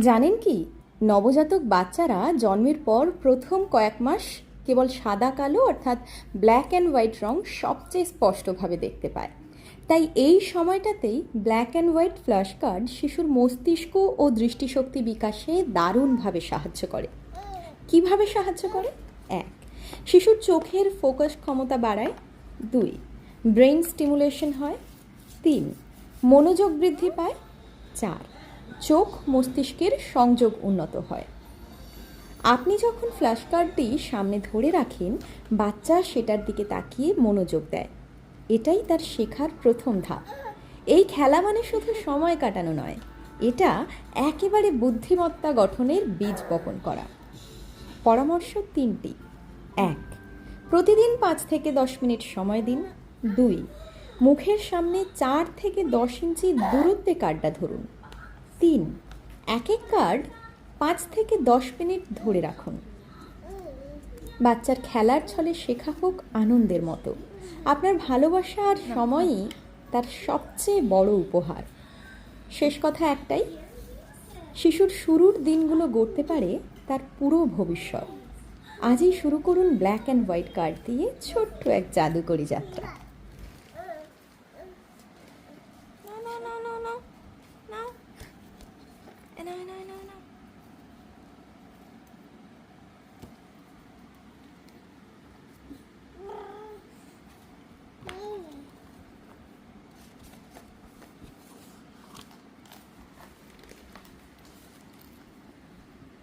জানেন কি, নবজাতক বাচ্চারা জন্মের পর প্রথম কয়েক মাস কেবল সাদা কালো অর্থাৎ ব্ল্যাক অ্যান্ড হোয়াইট রং সবচেয়ে স্পষ্টভাবে দেখতে পায়। তাই এই সময়টাতেই black and white flash card শিশুর মস্তিষ্ক ও দৃষ্টিশক্তি বিকাশে দারুণভাবে সাহায্য করে। কিভাবে সাহায্য করে? 1. শিশুর চোখের ফোকাস ক্ষমতা বাড়ায়। 2. ব্রেইন স্টিমুলেশন হয়। 3. মনোযোগ বৃদ্ধি পায়। 4. চোখ মস্তিষ্কের সংযোগ উন্নত হয়। আপনি যখন ফ্ল্যাশ কার্ডটি সামনে ধরে রাখেন, বাচ্চা সেটার দিকে তাকিয়ে মনোযোগ দেয়। এটাই তার শেখার প্রথম ধাপ। এই খেলা মানে শুধু সময় কাটানো নয়, এটা একেবারে বুদ্ধিমত্তা গঠনের বীজ বপন করা। পরামর্শ 3টি। 1. প্রতিদিন 5 থেকে 10 মিনিট সময় দিন। 2. মুখের সামনে 4 থেকে 10 ইঞ্চি দূরত্বে কার্ডটা ধরুন। 3. এক এক কার্ড 5 থেকে 10 মিনিট ধরে রাখুন। বাচ্চার খেলার ছলে শেখা হোক আনন্দের মতো। আপনার ভালোবাসা আর সময়ই তার সবচেয়ে বড় উপহার। শেষ কথা একটাই, শিশুর শুরুর দিনগুলো গড়তে পারে তার পুরো ভবিষ্যৎ। আজই শুরু করুন ব্ল্যাক অ্যান্ড হোয়াইট কার্ড দিয়ে ছোট্ট এক জাদুকরি যাত্রা।